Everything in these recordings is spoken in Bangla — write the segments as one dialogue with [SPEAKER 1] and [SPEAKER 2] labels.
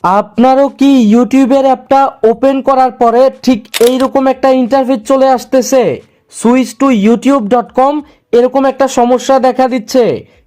[SPEAKER 1] আপনারও কি ইউটিউবের অ্যাপটা ওপেন করার পরে ঠিক এইরকম একটা ইন্টারফেস চলে আসতেছে? সুইচ টু ইউটিউব.com এরকম একটা সমস্যা দেখা দিচ্ছে।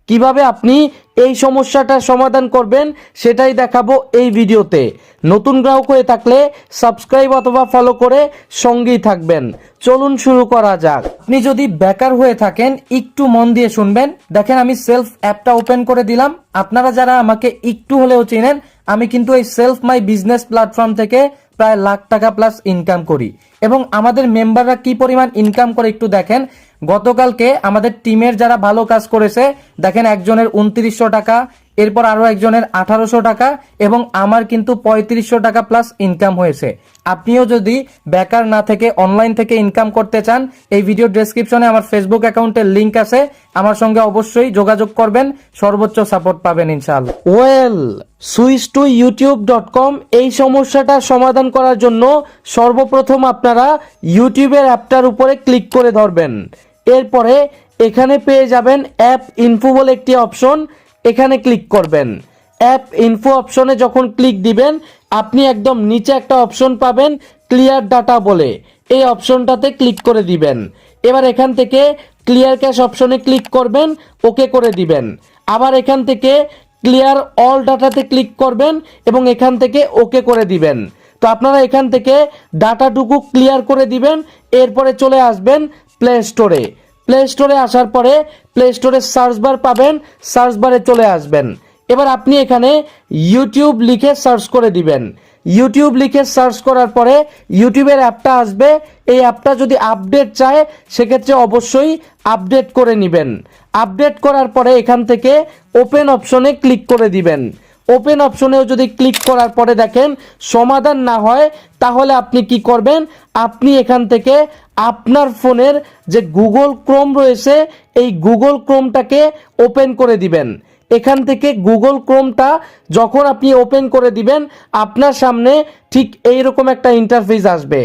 [SPEAKER 1] কিভাবে আপনি এই সমস্যাটার সমাধান করবেন সেটাই দেখাবো এই ভিডিওতে। নতুন গ্রাহক হয়ে থাকলে সাবস্ক্রাইব অথবা ফলো করে সঙ্গেই থাকবেন। চলুন শুরু করা যাক। আপনি যদি বেকার হয়ে থাকেন একটু মন দিয়ে শুনবেন। দেখেন আমি সেলফ অ্যাপটা ওপেন করে দিলাম। আপনারা যারা আমাকে একটু হলেও চেনেন, আমি কিন্তু এই সেলফ মাই বিজনেস প্ল্যাটফর্ম থেকে প্রায় লাখ টাকা প্লাস ইনকাম করি এবং আমাদের মেম্বাররা কি পরিমাণ ইনকাম করে একটু দেখেন। গতকালকে আমাদের টিমের যারা ভালো কাজ করেছে দেখেন, একজনের 2900 টাকা, এরপর আরো একজনের 1800 টাকা এবং আমার কিন্তু 3500 টাকা প্লাস ইনকাম হয়েছে। আপনিও যদি বেকার না থেকে অনলাইন থেকে ইনকাম করতে চান, এই ভিডিও ডেসক্রিপশনে আমার ফেসবুক অ্যাকাউন্টের লিংক আছে, আমার সঙ্গে অবশ্যই যোগাযোগ করবেন, সর্বোচ্চ সাপোর্ট পাবেন ইনশাআল্লাহ। সুইচ টু ইউটিউব.com এই সমস্যাটা সমাধান করার জন্য সর্বপ্রথম আপনারা ইউটিউবের অ্যাপটার উপরে ক্লিক করে ধরবেন। এরপরে এখানে পেয়ে যাবেন অ্যাপ ইনফো বলে একটি অপশন, এখানে ক্লিক করবেন। অ্যাপ ইনফো অপশনে যখন ক্লিক দিবেন, আপনি একদম নিচে একটা অপশন পাবেন ক্লিয়ার ডাটা বলে, এই অপশনটাতে ক্লিক করে দিবেন। এবার এখান থেকে ক্লিয়ার ক্যাশ অপশনে ক্লিক করবেন, ওকে করে দিবেন। আবার এখান থেকে ক্লিয়ার অল ডাটাতে ক্লিক করবেন এবং এখান থেকে ওকে করে দিবেন। তো আপনারা এখান থেকে ডাটাটুকু ক্লিয়ার করে দিবেন। এরপরে চলে আসবেন প্লে স্টোরে। প্লে স্টোরে আসার পরে প্লে স্টোরে সার্চ বার পাবেন, সার্চ বারে চলে আসবেন। এবার আপনি এখানে ইউটিউব লিখে সার্চ করে দিবেন। ইউটিউব লিখে সার্চ করার পরে ইউটিউবের অ্যাপটা আসবে। এই অ্যাপটা যদি আপডেট চায় সেক্ষেত্রে অবশ্যই আপডেট করে নেবেন। আপডেট করার পরে এখান থেকে ওপেন অপশনে ক্লিক করে দিবেন। ওপেন অপশনেও যদি ক্লিক করার পরে দেখেন সমাধান না হয়, তাহলে আপনি কি করবেন, আপনি এখান থেকে আপনার ফোনের যে গুগল ক্রোম রয়েছে এই গুগল ক্রোমটাকে ওপেন করে দিবেন। এখান থেকে গুগল ক্রোমটা যখন আপনি ওপেন করে দিবেন, আপনার সামনে ঠিক এইরকম একটা ইন্টারফেস আসবে।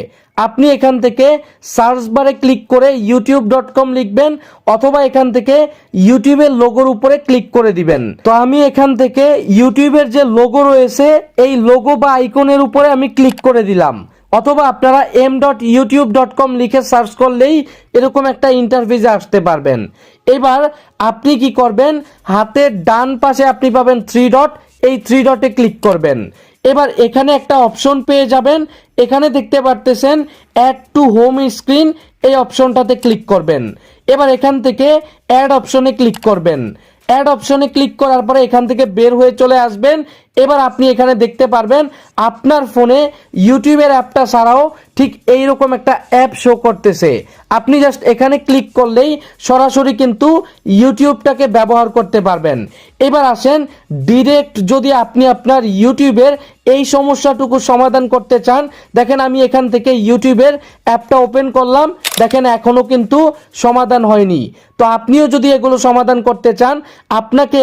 [SPEAKER 1] আপনি এখান থেকে সার্চ বারে ক্লিক করে youtube.com লিখবেন অথবা এখান থেকে ইউটিউবের লোগোর উপরে ক্লিক করে দিবেন। তো আমি এখান থেকে ইউটিউবের যে লোগো রয়েছে এই লোগো বা আইকনের উপরে আমি ক্লিক করে দিলাম, অথবা আপনারা m.youtube.com লিখে সার্চ করলেই এরকম একটা ইন্টারফেসে আসতে পারবেন। এবার আপনি কি করবেন, হাতের ডান পাশে আপনি পাবেন 3 ডট, এই 3 ডটে ক্লিক করবেন। এবার এখানে একটা অপশন পেয়ে যাবেন, এখানে দেখতে পারতেছেন অ্যাড টু হোম স্ক্রিন, এই অপশনটাতে ক্লিক করবেন। এবার এখান থেকে অ্যাড অপশনে ক্লিক করবেন। অ্যাড অপশনে ক্লিক করার পরে এখান থেকে বের হয়ে চলে আসবেন। এবার আপনি এখানে দেখতে পারবেন আপনার ফোনে ইউটিউবের অ্যাপটা ছাড়াও ঠিক এইরকম একটা অ্যাপ শো করতেছে। আপনি জাস্ট এখানে ক্লিক করলেই সরাসরি কিন্তু ইউটিউবটাকে ব্যবহার করতে পারবেন। এবার আসেন ডিরেক্ট, যদি আপনি আপনার ইউটিউবের এই সমস্যাটুকু সমাধান করতে চান, দেখেন আমি এখান থেকে ইউটিউবের অ্যাপটা ওপেন করলাম, দেখেন এখনো কিন্তু সমাধান হয়নি। তো আপনিও যদি এগুলো সমাধান করতে চান, আপনাকে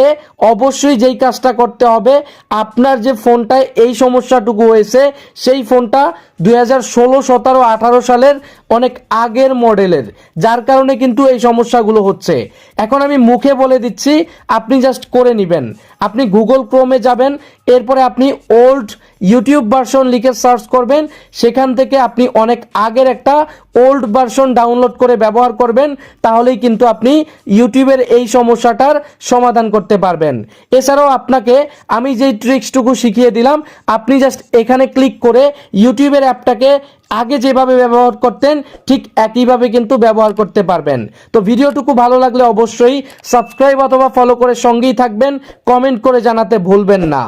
[SPEAKER 1] অবশ্যই যেই কাজটা করতে হবে, আপনার যে ফোনটায় এই সমস্যাটুকু হয়েছে সেই ফোনটা 2016, 17, 18 সালের অনেক আগের মডেলের, যার কারণে কিন্তু এই সমস্যাগুলো হচ্ছে। এখন আমি মুখে বলে দিচ্ছি, আপনি জাস্ট করে নেবেন। আপনি গুগল ক্রোমে যাবেন, এরপরে আপনি ওল্ড ইউটিউব ভার্সন লিখে সার্চ করবেন, সেখান থেকে আপনি অনেক আগের একটা ওল্ড ভার্সন ডাউনলোড করে ব্যবহার করবেন, তাহলেই কিন্তু আপনি ইউটিউবের এই সমস্যাটার সমাধান করতে পারবেন। এছাড়াও আপনাকে আমি যেই ট্রিক্সটুকু শিখিয়ে দিলাম, আপনি জাস্ট এখানে ক্লিক করে ইউটিউবের অ্যাপটাকে আগে যেভাবে ব্যবহার করতেন ঠিক একইভাবে কিন্তু ব্যবহার করতে পারবেন। তো ভিডিওটুকু ভালো লাগলে অবশ্যই সাবস্ক্রাইব অথবা ফলো করে সঙ্গেই থাকবেন, কমেন্ট করে জানাতে ভুলবেন না।